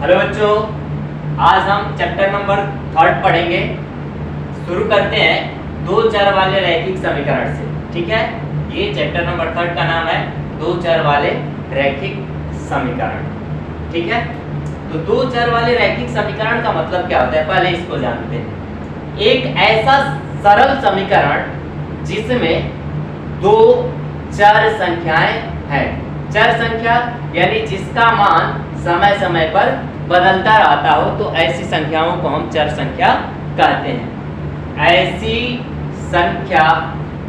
Hello बच्चों, आज हम चैप्टर नंबर 3 पढ़ेंगे। शुरू करते हैं दो चर वाले रैखिक समीकरण से। ठीक है, ये चैप्टर नंबर 3 का नाम है दो चर वाले रैखिक समीकरण। ठीक है, तो दो चर वाले रैखिक समीकरण का मतलब क्या होता है, पहले इसको जानते हैं। एक ऐसा सरल समीकरण जिसमें दो चर संख्याएं हैं। चर संख्या यानी जिसका मान समय समय पर बदलता रहता हो, तो ऐसी संख्याओं को हम चर संख्या कहते हैं। ऐसी संख्या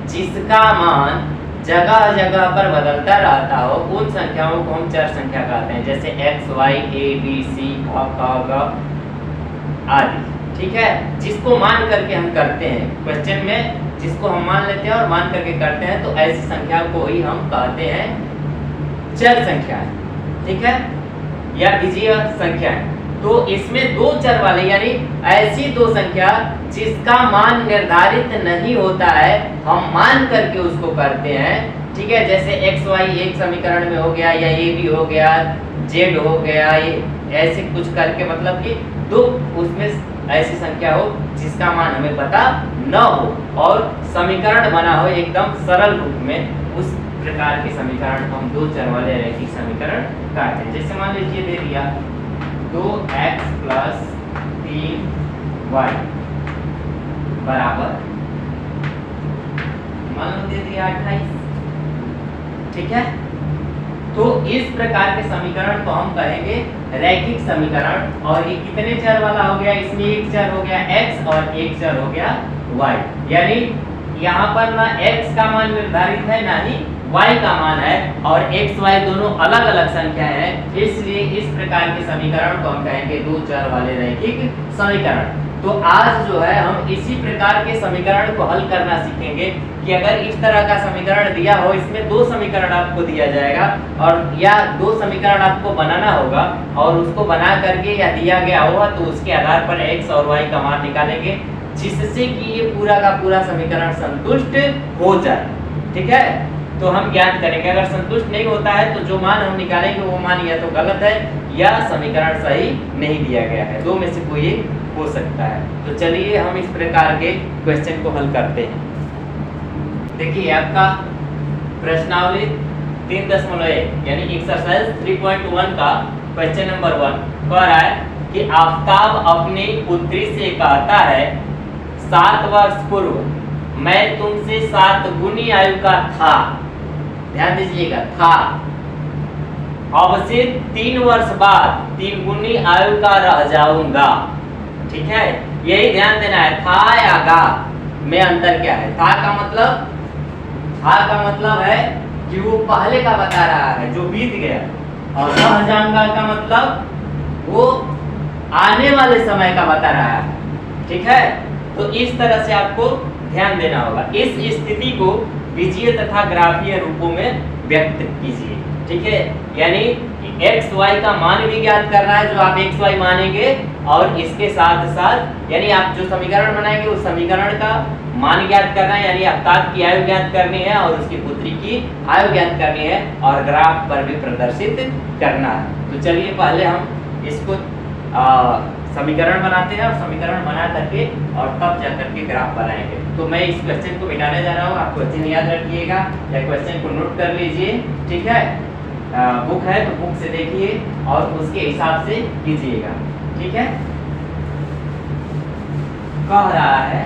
जिसका मान जगह जगह पर बदलता रहता हो, उन संख्याओं को हम चर संख्या कहते हैं, जैसे x, y, a, b, c, क, ग आदि। ठीक है, जिसको मान करके हम करते हैं, क्वेश्चन में जिसको हम मान लेते हैं और मान करके करते हैं, तो ऐसी संख्या को ही हम कहते हैं चर संख्या है। ठीक है, या बीजीय संख्या है। तो इसमें दो चर वाले यानी ऐसी दो संख्या जिसका मान निर्धारित नहीं होता है, हम मान करके उसको करते हैं। ठीक है, जैसे x, y एक समीकरण में हो गया, या a भी हो गया, z हो गया, ऐसे कुछ करके, मतलब कि दो उसमें ऐसी संख्या हो जिसका मान हमें पता न हो और समीकरण बना हो एकदम सरल रूप में, उस प्रकार के समीकरण को हम दो चर वाले रैखिक समीकरण कहते हैं। जैसे मान लीजिए दे दिया 2x + 3y बराबर, मान लो दे दिया 28। ठीक है, तो इस प्रकार के समीकरण को हम कहेंगे रैखिक समीकरण। और ये कितने चर वाला हो गया, इसमें एक चर हो गया x और एक चर हो गया y, यानी यहाँ पर ना x का मान निर्धारित है ना ही y का मान है, और x, y दोनों अलग अलग संख्याएं हैं, इसलिए इस प्रकार के समीकरण को हम कहेंगे दो चर वाले रैखिक समीकरण। तो आज जो है हम इसी प्रकार के समीकरण को हल करना सीखेंगे कि अगर इस तरह का समीकरण दिया हो, इसमें दो समीकरण आपको दिया जाएगा और या दो समीकरण आपको बनाना होगा, और उसको बना करके या दिया गया होगा तो उसके आधार पर x और y का मान निकालेंगे, जिससे कि ये पूरा का पूरा समीकरण संतुष्ट हो जाए। ठीक है, तो हम ज्ञात करेंगे। अगर संतुष्ट नहीं होता है तो जो मान हम निकालेंगे वो मान या तो गलत है या समीकरण सही नहीं दिया गया है, दो में से कोई एक हो सकता है। तो चलिए हम इस प्रकार के क्वेश्चन को हल करते हैं। देखिए आपका प्रश्नावली 3.1 यानी एक्सरसाइज 3.1 का क्वेश्चन नंबर 1 कह रहा है कि आफताब अपनी पुत्री से कहता है 7 वर्ष पूर्व मैं तुमसे 7 गुनी आयु का था। ध्यान दीजिएगा, था। अब से 3 वर्ष बाद 3 गुनी आयु का रह जाऊंगा। ठीक है, यही ध्यान देना है, था या गा में अंतर क्या है। था का मतलब है कि वो पहले का बता रहा है जो बीत गया, और रह जाऊंगा का मतलब वो आने वाले समय का बता रहा है। ठीक है, तो इस तरह से आपको ध्यान देना होगा। इस स्थिति को बीजीय तथा ग्राफीय रूपों में व्यक्त कीजिए। ठीक है, यानी x, y का मान भी ज्ञात करना है, जो आप x, y मानेंगे, और इसके साथ साथ यानी आप जो समीकरण बनाएंगे उस समीकरण का मान ज्ञात करना है, यानी आफताब की आयु ज्ञात करनी है और उसकी पुत्री की आयु ज्ञात करनी है, और ग्राफ पर भी प्रदर्शित करना है। तो चलिए पहले हम इसको समीकरण बनाते हैं, और समीकरण बना करके और तब जा करके ग्राफ बनाएंगे। तो मैं इस क्वेश्चन को मिटाने जा रहा हूँ, आप क्वेश्चन याद रखिएगा या क्वेश्चन को नोट कर लीजिए। ठीक है, बुक है तो बुक से देखिए और उसके हिसाब से कीजिएगा। ठीक है, कह रहा है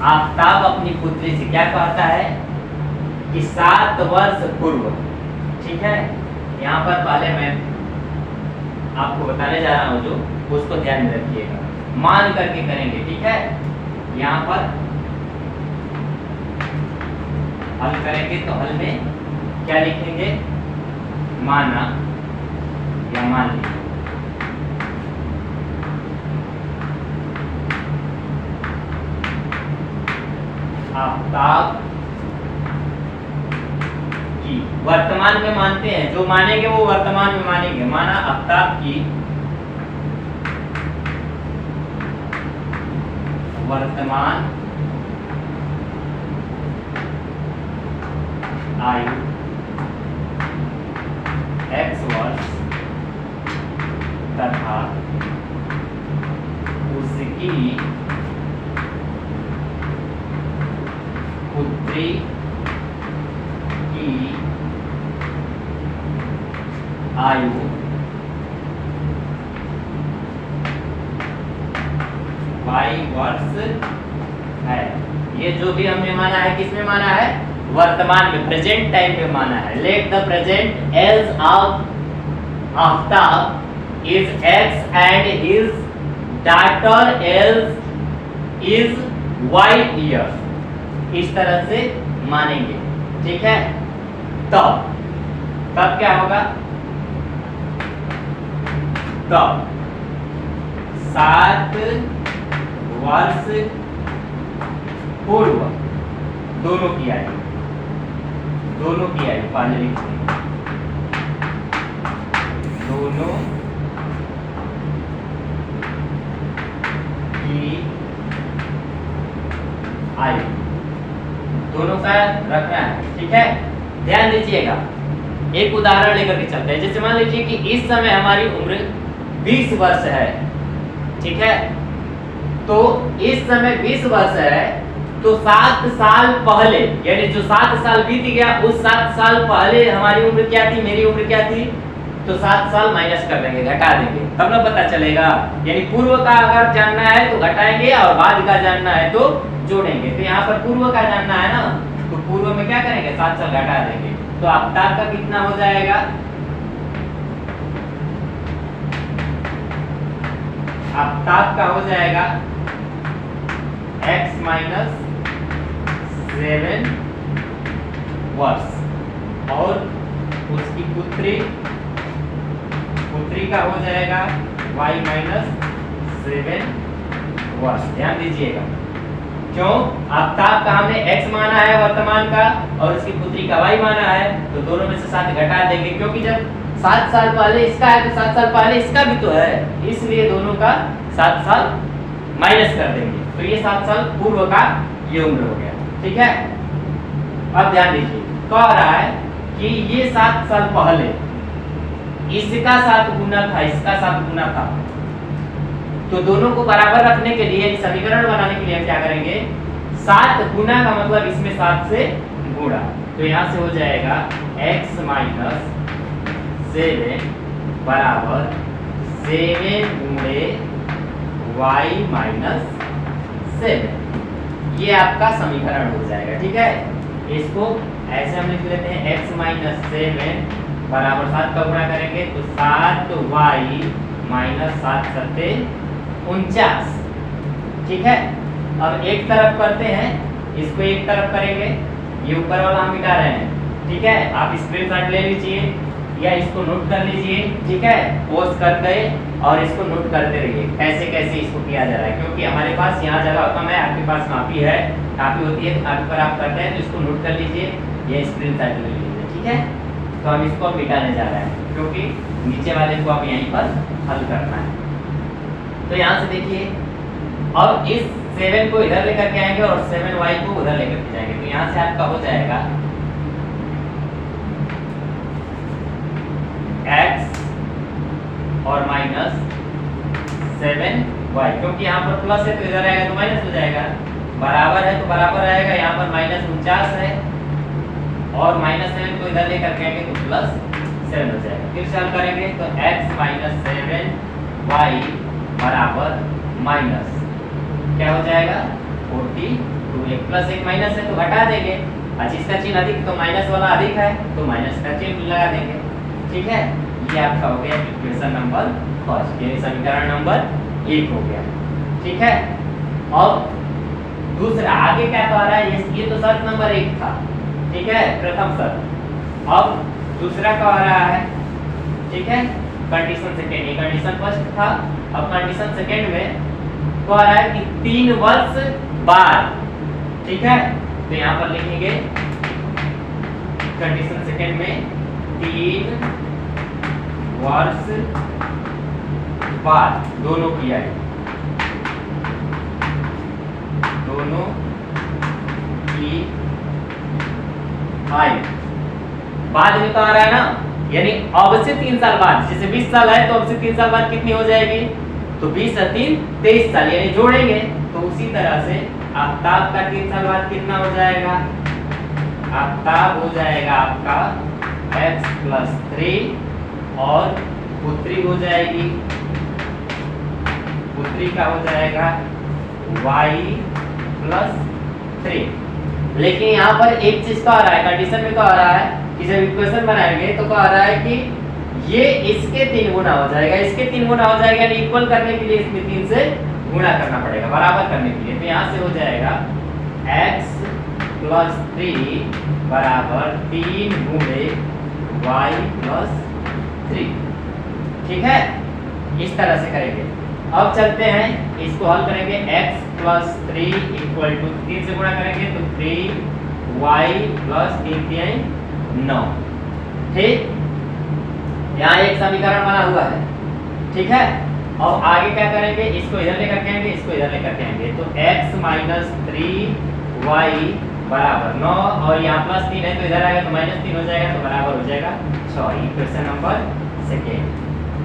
आफताब अपनी पुत्री से क्या कहता है कि 7 वर्ष पूर्व। ठीक है, यहाँ पर पहले मैं आपको बताने जा रहा हूँ, जो उसको ध्यान में रखिएगा, मान करके करेंगे। ठीक है, यहाँ पर हल करेंगे तो हल में क्या लिखेंगे, माना या मान लिया। आफताब की वर्तमान में मानते हैं, जो मानेंगे वो वर्तमान में मानेंगे। माना आफताब की वर्तमान आयु x वर्ष आयु y वर्ष है। ये जो भी हमने माना है किसमें माना है, वर्तमान में, प्रेजेंट टाइम में माना है। Let the present age of Aftab is x and his daughter age is y year, इस तरह से मानेंगे। ठीक है, तब क्या होगा, तब 7 वर्ष पूर्व दोनों की आयु पहले लिखते हैं, दोनों की आयु, दोनों का रखना है। ठीक है, ध्यान दीजिएगा, एक उदाहरण लेकर के चलते हैं। जैसे मान लीजिए कि इस समय हमारी उम्र 20 वर्ष है। ठीक है, तो इस समय 20 वर्ष है, तो 7 साल पहले, यानी जो 7 साल बीत गया, उस 7 साल पहले हमारी उम्र क्या थी, मेरी उम्र क्या थी, तो 7 साल माइनस कर देंगे, घटा देंगे, तब ना पता चलेगा। यानी पूर्व का अगर जानना है तो घटाएंगे और बाद का जानना है तो जोड़ेंगे। तो यहाँ पर पूर्व का जानना है ना, तो पूर्व में क्या करेंगे, 7 साल घटा देंगे। तो आफ्ताब का कितना हो जाएगा, आफ्ताब का हो जाएगा x माइनस 7 वर्ष, और उसकी पुत्री का हो जाएगा y माइनस 7 वर्ष। ध्यान दीजिएगा, क्यों, आफ्ताब का हमने x माना है वर्तमान का, और उसकी पुत्री का y माना है, तो दोनों में से 7 घटा देंगे, क्योंकि जब 7 साल पहले इसका है तो 7 साल पहले इसका भी तो है, इसलिए दोनों का 7 साल माइनस कर देंगे। तो ये 7 साल पूर्व का ये उम्र हो गया। ठीक है, अब ध्यान दीजिए, कह रहा है कि ये 7 साल पहले इसका 7 गुना था, इसका 7 गुना था, तो दोनों को बराबर रखने के लिए, समीकरण बनाने के लिए हम क्या करेंगे, 7 गुना का मतलब इसमें 7 से गुणा, तो यहाँ से हो जाएगा x माइनस 7 बराबर 7 गुणे y माइनस 7, ये आपका समीकरण हो जाएगा। ठीक है, इसको ऐसे हम लिख लेते हैं, x माइनस 7 बराबर 7 का गुणा करेंगे तो 7y माइनस 7 सत्ते 49। ठीक है, अब एक तरफ करते हैं, इसको एक तरफ करेंगे, ये ऊपर वाला हम मिटा रहे हैं। ठीक है, आप स्क्रीनशॉट ले लीजिए या इसको नोट कर लीजिए। ठीक है, पोस्ट कर गए और इसको नोट करते रहिए कैसे कैसे इसको किया जा रहा है, क्योंकि हमारे पास यहाँ जगह कम है, आपके पास कापी है, कापी होती है, कापी पर आप करते हैं, तो इसको नोट कर लीजिए या स्क्रीनशॉट ले लीजिए। ठीक है, तो हम इसको मिटाने जा रहे हैं, क्योंकि नीचे वाले को अब यहीं पर हल करना है। तो यहाँ से देखिए, अब इस 7 को इधर लेकर के आएंगे और 7y को उधर लेकर के जाएंगे, तो यहाँ से आपका हो जाएगा x और माइनस 7y, क्योंकि यहाँ पर प्लस है तो इधर आएगा तो माइनस हो जाएगा, बराबर है तो बराबर आएगा, यहाँ पर माइनस 49 है और माइनस 7 को इधर लेकर के आएंगे तो प्लस 7 हो जाएगा। फिर से हल करेंगे तो x माइनस 7y बराबर माइनस क्या हो जाएगा 42, एक प्लस एक माइनस है तो घटा देंगे, अच्छा इसका चिन्ह अधिक तो माइनस वाला अधिक है तो माइनस का चिन्ह लगा देंगे। ठीक है, ये आपका हो गया इक्वेशन नंबर फर्स्ट, यानी समीकरण नंबर 1 हो गया। ठीक है, और दूसरा आगे क्या कह रहा है, ये तो शर्त नंबर 1 था। ठीक है, प्रथम शर्त, अब दूसरा कह रहा है। ठीक है, कंडीशन सेकेंड, ये कंडीशन फर्स्ट था, अब कंडीशन सेकेंड में कह रहा है कि 3 वर्ष बाद। ठीक है, तो यहाँ पर लिखेंगे कंडीशन सेकेंड में 3 वर्ष बाद दोनों की आयु, दोनों की आयु बाद में कह रहा है ना, यानी अब से 3 साल बाद, जैसे 20 साल है तो अब से 3 साल बाद कितनी हो जाएगी, तो 20 और 3 23 साल, यानी जोड़ेंगे तो उसी तरह से आफ्ताब का 3 साल बाद कितना हो जाएगा, आफ्ताब हो जाएगा आपका x + 3 और पुत्री हो जाएगी, पुत्री का हो जाएगा y प्लस 3। लेकिन यहाँ पर एक चीज का आ रहा है, कंडीशन में क्या आ रहा है कि जब इक्वेशन बनाएंगे तो क्या आ रहा है कि ये इसके 3 गुना हो जाएगा, इसके 3 गुना हो जाएगा, यानी इक्वल करने के लिए इसमें 3 से गुणा करना पड़ेगा, बराबर करने के लिए। तो यहाँ से हो जाएगा x प्लस 3 बराबर 3 गुणे y प्लस 3। ठीक है, इस तरह से करेंगे। अब चलते हैं, इसको हल करेंगे। x प्लस 3 इक्वल टू 3 से गुणा करेंगे तो 3y प्लस 3 9। ठीक, यहाँ एक समीकरण बना हुआ है। ठीक है, और आगे क्या करेंगे, इसको इधर लेकर के आएंगे, इसको इधर लेकर के आएंगे तो x माइनस 3y बराबर 9, और यहाँ प्लस 3 है तो इधर आएगा तो माइनस 3 हो जाएगा, तो बराबर हो जाएगा 6। Equation number second.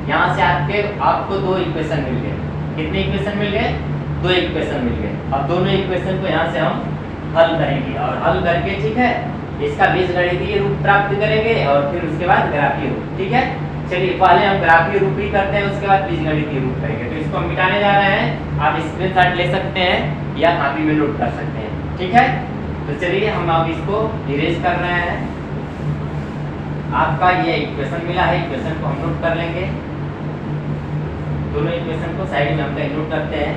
यहाँ से आपको दो इक्वेशन मिल गए। कितने इक्वेशन मिल गए? दो इक्वेशन मिल गए। अब दोनों इक्वेशन को यहाँ से हम हल करेंगे, और हल करके ठीक है इसका बीजगणितीय रूप प्राप्त करेंगे और फिर उसके बाद ग्राफीय रूप। ठीक है, चलिए पहले हम ग्राफीय रूप ही करते हैं, उसके बाद बीजगणितीय रूप करेंगे। तो इसको हम मिटाने जा रहे हैं, आप स्क्रीनशॉट ले सकते हैं या कॉपी में नोट कर सकते हैं। ठीक है, तो चलिए हम अब इसको इरेज कर रहे हैं। आपका ये इक्वेशन मिला है, इक्वेशन को हम नोट कर लेंगे। दोनों इक्वेशन को साइड में हम कहीं नोट करते हैं।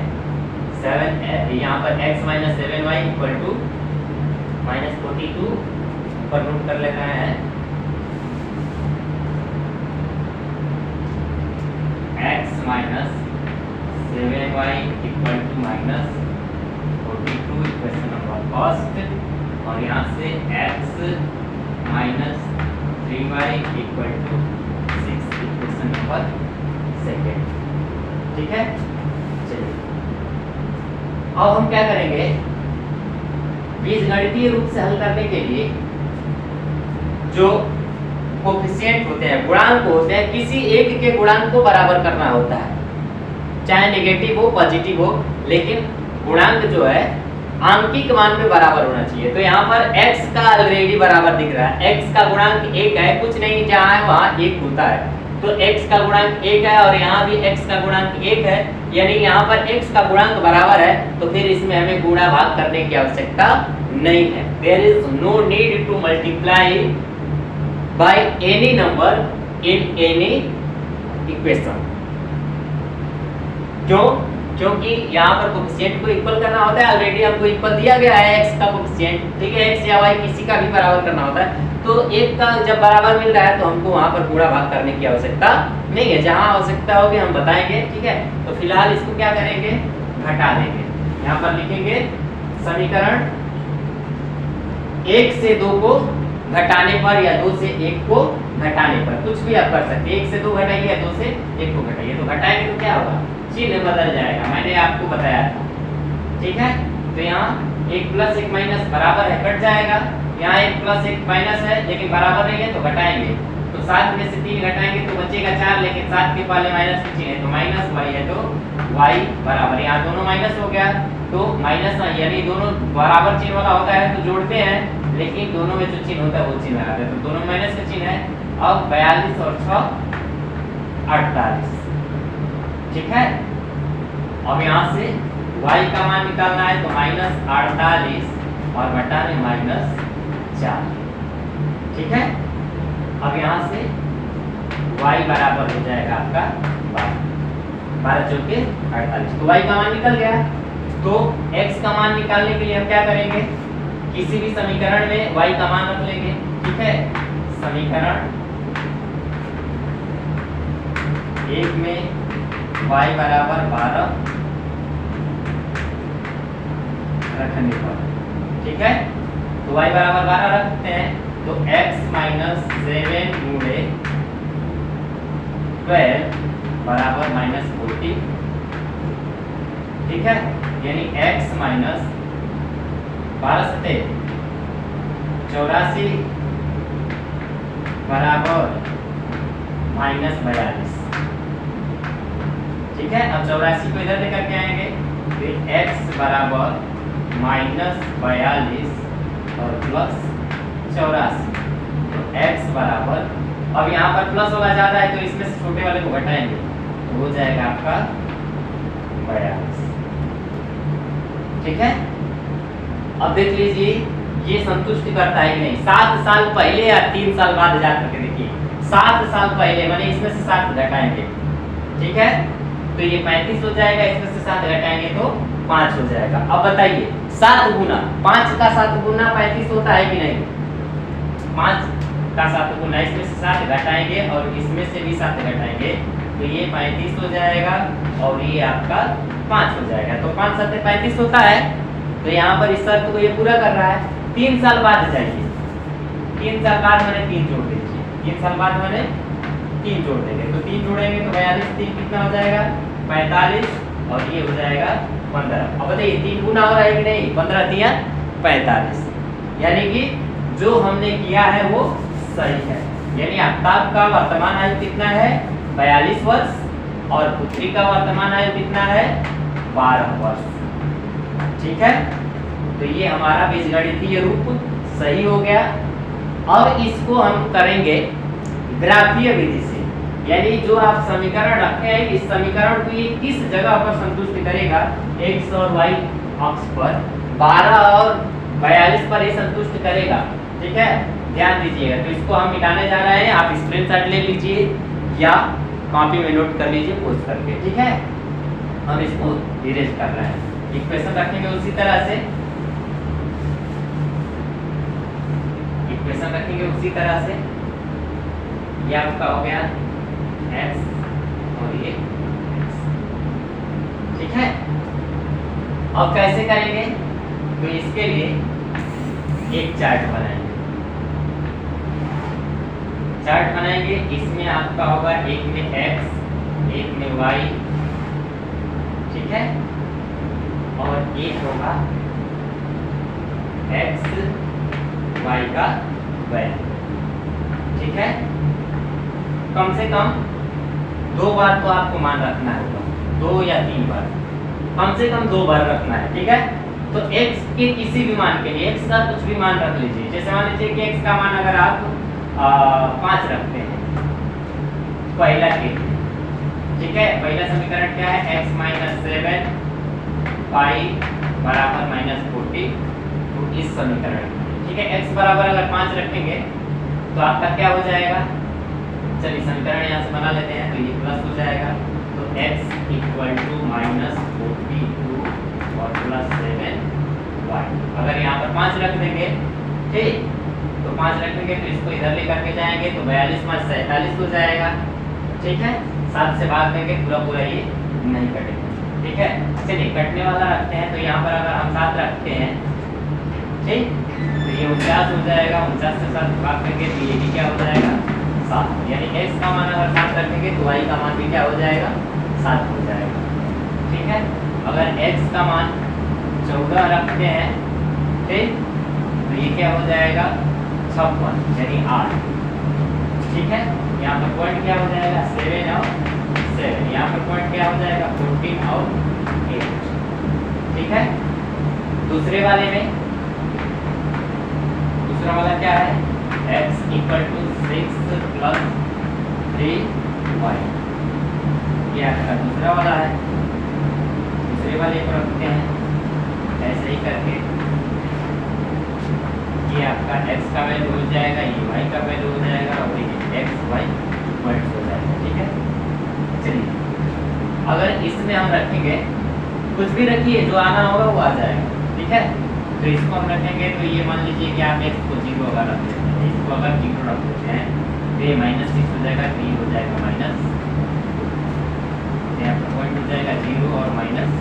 7 यहाँ पर x minus 7y equal to minus 42 ऊपर नोट कर ले रहे हैं। x minus 7y equal to minus 42 equation number first, और यहाँ से x minus 3y equal to 6 equation number second. ठीक है, चलिए अब हम क्या करेंगे, बीजगणितीय रूप से हल करने के लिए जो कोफिशिएंट होते हैं, गुणांक होते हैं, किसी एक के गुणांक को बराबर करना होता है, चाहे नेगेटिव हो पॉजिटिव हो, लेकिन गुणांक जो है आंकिक मान में बराबर होना चाहिए। तो यहाँ पर x का ऑलरेडी बराबर दिख रहा है, x का गुणांक 1 है, कुछ नहीं जहाँ है वहाँ 1 होता है, तो x का गुणांक 1 है और यहाँ भी x का गुणांक 1 है, यानी यहाँ पर x का गुणांक बराबर है, तो फिर इसमें हमें गुणा भाग करने की आवश्यकता नहीं है। There is no need to multiply by any number in any equation। क्यों? क्योंकि यहाँ पर कोफिशिएंट को इक्वल करना होता है, ऑलरेडी हमको इक्वल दिया गया है x का कोफिशिएंट। ठीक है, x या y किसी का भी बराबर करना होता है, तो एक का जब बराबर मिल रहा है तो हमको वहाँ पर गुणा भाग करने की आवश्यकता नहीं है। जहाँ आवश्यकता होगी हम बताएंगे। ठीक है, तो फिलहाल इसको क्या करेंगे, घटा देंगे। यहाँ पर लिखेंगे समीकरण 1 से 2 को घटाने पर या 2 से 1 को घटाने पर, कुछ भी आप कर सकते हैं। 1 से 2 घटाइए या 2 से 1 को घटाइए, तो घटाएंगे तो क्या होगा, चिन्ह बदल जाएगा, मैंने आपको बताया था। ठीक है, तो यहाँ 1 प्लस 1 माइनस बराबर है, कट जाएगा। यहाँ 1 प्लस 1 माइनस है लेकिन बराबर नहीं है, तो घटाएंगे, तो 7 में से 3 घटाएंगे तो बचेगा 4, लेकिन 7 के पहले माइनस का चिन्ह है, तो माइनस y है, तो y बराबर, यहाँ दोनों माइनस हो गया, तो माइनस यानी दोनों बराबर चिन्ह वाला होता है तो जोड़ते हैं, लेकिन दोनों में जो चिन्ह होता है वो चिन्ह आता है, तो दोनों माइनस का चिन्ह है। अब 42 और 6 48। ठीक है, अब यहाँ से y का मान निकालना है, तो माइनस 48 और बटा में माइनस 4। ठीक है, अब यहाँ से y बराबर हो जाएगा आपका 12 चौके 48, तो y का मान निकल गया। तो x का मान निकालने के लिए हम क्या करेंगे, किसी भी समीकरण में y का मान रख लेंगे। ठीक है, समीकरण 1 में y बराबर 12 रखने पर, ठीक है, तो y बराबर 12 रखते हैं, तो x माइनस 7 गुणे 12 बराबर माइनस 40। ठीक है, यानी x माइनस 12 से 84 बराबर माइनस 42। ठीक है, अब 84 को इधर लेकर के आएंगे, फिर x बराबर माइनस 42 और प्लस 84, तो x बराबर अब यहाँ पर प्लस वाला ज्यादा है तो इसमें से छोटे वाले को घटाएंगे तो हो जाएगा आपका 42। ठीक है, अब देख लीजिए ये संतुष्ट करता है कि नहीं। 7 साल पहले या 3 साल बाद जा करके देखिए, 7 साल पहले माने इसमें से 7 घटाएंगे, ठीक है, तो ये 35 हो जाएगा, इसमें से 7 घटाएंगे तो 5 हो जाएगा। अब बताइए 7 गुना 5 का 7 गुना 35 होता है कि नहीं? 5 का 7 गुना इसमें से 7 घटाएंगे और इसमें से भी 7 घटाएंगे तो ये 35 हो जाएगा और ये आपका 5 हो जाएगा। तो 5 7 35 होता है। तो यहाँ पर इस शर्त को ये पूरा कर रहा है। 3 साल बाद जाइए, 3 साल बाद मैंने 3 जोड़ दीजिए, 3 साल बाद मैंने 3 जोड़ देंगे तो 3 जोड़ेंगे तो 42 3 कितना हो जाएगा 45 और ये हो जाएगा 15। अब बताइए 3 गुना हो रहा है कि नहीं? 15 तिया 45, यानी कि जो हमने किया है वो सही है। यानी आफ्ताब का वर्तमान आयु कितना है 42 वर्ष और पुत्री का वर्तमान आयु कितना है 12 वर्ष। ठीक है, तो ये हमारा बीजगणितीय रूप सही हो गया। अब इसको हम करेंगे ग्राफीय विधि से, यानी जो आप समीकरण रखे हैं इस समीकरण को ये किस जगह पर संतुष्ट करेगा, x और y अक्ष पर 12 और 42 पर ये संतुष्ट करेगा। ठीक है, ध्यान दीजिएगा। तो इसको हम मिटाने जा रहे हैं, आप स्क्रीनशॉट ले लीजिए या कॉपी में नोट कर लीजिए पोस्ट करके। ठीक है, हम इसको इरेज कर रहे हैं। इक्वेशन रखेंगे उसी तरह से, इक्वेशन रखेंगे उसी तरह से। ये आपका हो गया x और ये x। ठीक है, अब कैसे करेंगे? तो इसके लिए एक चार्ट बनाएंगे, चार्ट बनाएंगे। इसमें आपका होगा एक में x एक में y, ठीक है, और एक होगा x y का वैल्यू। ठीक है, कम से कम 2 बार तो आपको मान रखना होगा, 2 या 3 बार, कम से कम 2 बार रखना है। ठीक है, तो x के किसी भी मान के लिए x का कुछ भी मान रख लीजिए। जैसे मान लीजिए कि x का मान अगर आप 5 रखते हैं पहला के लिए, ठीक है, पहला समीकरण क्या है x - 7 y बराबर -40। तो इस समीकरण में, ठीक है, x बराबर अगर 5 रखेंगे तो आपका क्या हो जाएगा? चलिए समीकरण यहाँ से बना लेते हैं। तो ये प्लस हो जाएगा, तो x = -42 और +7y। अगर यहाँ पर 5 रख देंगे, ठीक, तो 5 रखेंगे तो इसको इधर लेकर के जाएंगे तो 42 + 47 हो जाएगा। ठीक है, 7 से भाग देंगे, पूरा ये नहीं कटेगा। ठीक है, चलिए कटने वाला रखते हैं। तो यहाँ पर अगर हम 7 रखते हैं, ठीक, तो ये 49 हो जाएगा। 49 से 7 भाग देंगे तो ये भी क्या हो जाएगा 7। यानी x का मान अगर 7 रखेंगे तो y का मान भी क्या हो जाएगा 7 हो जाएगा। ठीक है, अगर x का मान 14 रखते हैं, ठीक, तो ये क्या हो जाएगा 56 यानी 8। ठीक है, यहाँ पर पॉइंट क्या हो जाएगा 7 और 7, यहाँ पर पॉइंट क्या हो जाएगा 14 और 8। ठीक है, दूसरे वाले में, दूसरा वाला क्या है x = 6 + 3y। ये आपका दूसरा वाला है। दूसरे वाले को रखते हैं ऐसे ही करके, ये आपका x का वैल्यू हो जाएगा, ये y का वैल्यू हो जाएगा और ये x y पॉइंट्स हो जाएगा। ठीक है, चलिए अगर इसमें हम रखेंगे, कुछ भी रखिए, जो आना होगा वो आ जाएगा। ठीक है, तो इसको हम रखेंगे तो ये मान लीजिए कि आप x को 0 अगर रख देते हैं, इसको अगर 0 रख देते हैं तो ये -6 हो जाएगा, 3 हो जाएगा माइनस, यहाँ पर पॉइंट हो जाएगा 0 और माइनस।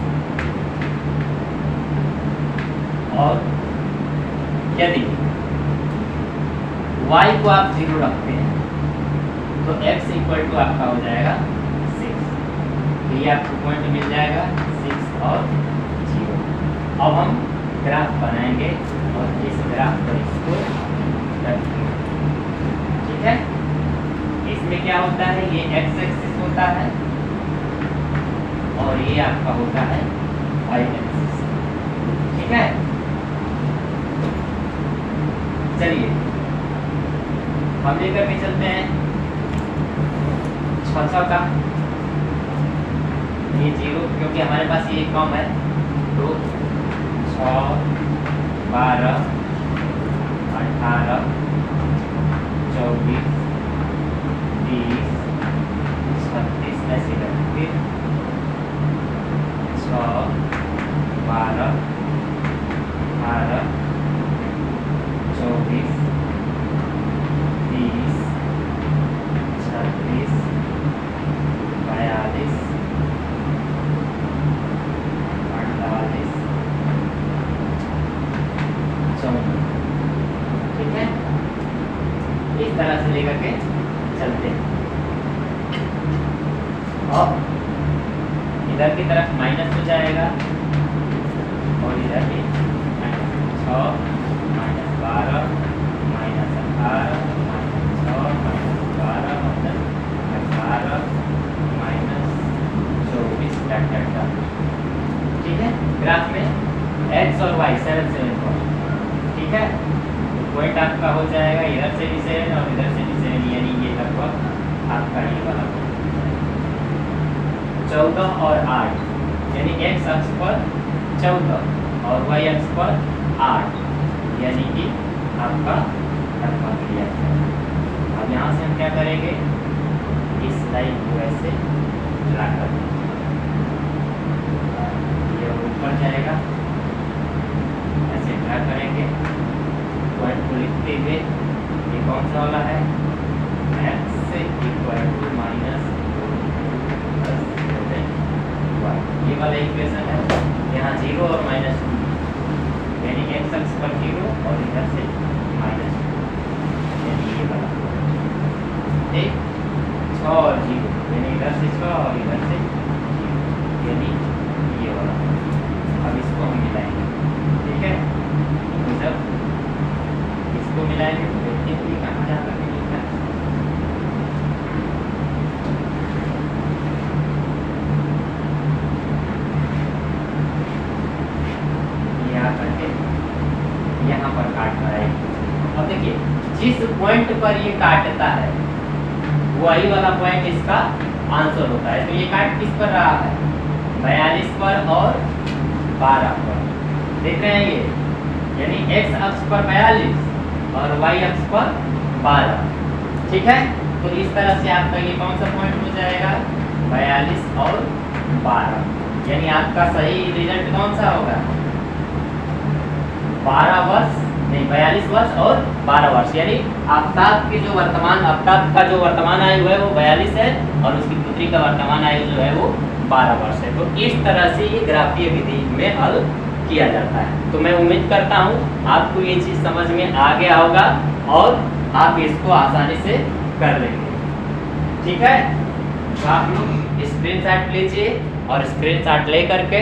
और यदि y को आप 0 रखते हैं तो x = आपका हो जाएगा 6। तो ये आपको पॉइंट मिल जाएगा 6 और 0। अब हम ग्राफ बनाएंगे और इस ग्राफ पर इसको रखेंगे। ठीक है, इसमें क्या होता है, ये x एक्सिस होता है और ये आपका होता है y एक्सिस। ठीक है, चलिए हम लेकर के चलते हैं 6 का ये 0 क्योंकि हमारे पास ये कम है, तो 6, 12, 18, 24, 30, 36 ऐसे करके 6, 12, 18, 24, 30, 36, 42, 48, 54। ठीक है, इस तरह से लेकर के चलते हैं। और इधर की तरफ माइनस हो जाएगा और इधर भी -6, -12, -18, -6, -12, -18, -24 डट। ठीक है, ग्राफ में x और y 7, 7 पॉइंट। ठीक है, पॉइंट आपका हो जाएगा इधर से भी 7 और इधर से भी 7, यानी ये लगभग आपका ये वाला 14 और 8, यानी x अक्ष पर 14 और y अक्ष पर 8, यानी कि आपका लगभग क्लियर है। अब यहाँ से हम क्या करेंगे, इस लाइन को ऐसे ड्रा कर देंगे, ये ऊपर जाएगा, ऐसे ड्रा करेंगे पॉइंट को लिखते हुए। ये कौन सा वाला है, x = -7y, ये वाला इक्वेशन है। यहाँ 0 और -2, यानी x अक्ष पर 0 और इधर से -2, यानी ये वाला ठीक, 6 और 0, यानी इधर से 6 और इधर से 0, यानी ये वाला। अब इसको हम मिलाएंगे। ठीक है, तो जब इसको मिलाएंगे तो देखते हैं कि कहाँ जाकर के लिखा है। यहाँ पर काट रहा है। अब देखिए, जिस पॉइंट पर ये काटता है वही वाला पॉइंट इसका आंसर होता है। तो ये काट किस पर रहा है, 42 पर और 12 पर। देख रहे हैं ये, यानी x अक्ष पर 42 और y अक्ष पर 12। ठीक है, तो इस तरह से आपका ये कौन सा पॉइंट हो जाएगा, 42 और 12, यानी आपका सही रिजल्ट कौन सा होगा, 12 वर्ष नहीं 42 वर्ष और 12 वर्ष, यानी आफ्ताब की जो वर्तमान आफ्ताब का जो वर्तमान आयु है वो 42 है और उसकी पुत्री का वर्तमान आयु जो है वो 12 वर्ष है। तो इस तरह से ये ग्राफीय विधि में हल किया जाता है। तो मैं उम्मीद करता हूँ आपको ये चीज़ समझ में आ गया होगा और आप इसको आसानी से कर लेंगे। ठीक है, तो आप लोग स्क्रीनशॉट लीजिए और स्क्रीनशॉट ले करके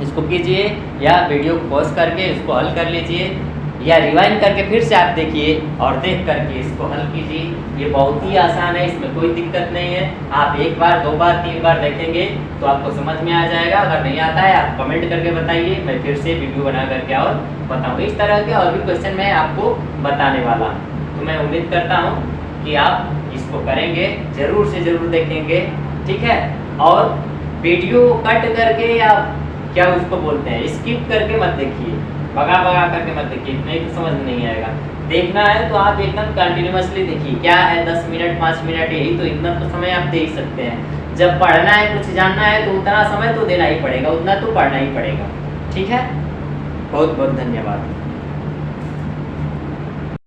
इसको कीजिए, या वीडियो को पॉज करके इसको हल कर लीजिए, या रिवाइंड करके फिर से आप देखिए और देख करके इसको हल कीजिए। ये बहुत ही आसान है, इसमें कोई दिक्कत नहीं है। आप 1 बार 2 बार 3 बार देखेंगे तो आपको समझ में आ जाएगा। अगर नहीं आता है आप कमेंट करके बताइए, मैं फिर से वीडियो बना करके और बताऊँ। इस तरह के और भी क्वेश्चन मैं आपको बताने वाला हूँ। तो मैं उम्मीद करता हूँ कि आप इसको करेंगे, ज़रूर से ज़रूर देखेंगे। ठीक है, और वीडियो कट करके या क्या उसको बोलते हैं स्किप करके मत देखिए, भगा करके मत देखिए, इतना ही तो समझ में नहीं आएगा। देखना है तो आप एकदम कंटिन्यूअसली देखिए, क्या है 10 मिनट 5 मिनट, यही तो इतना तो समय आप दे ही सकते हैं। जब पढ़ना है, कुछ जानना है तो उतना समय तो देना ही पड़ेगा, उतना तो पढ़ना ही पड़ेगा। ठीक है, बहुत बहुत धन्यवाद।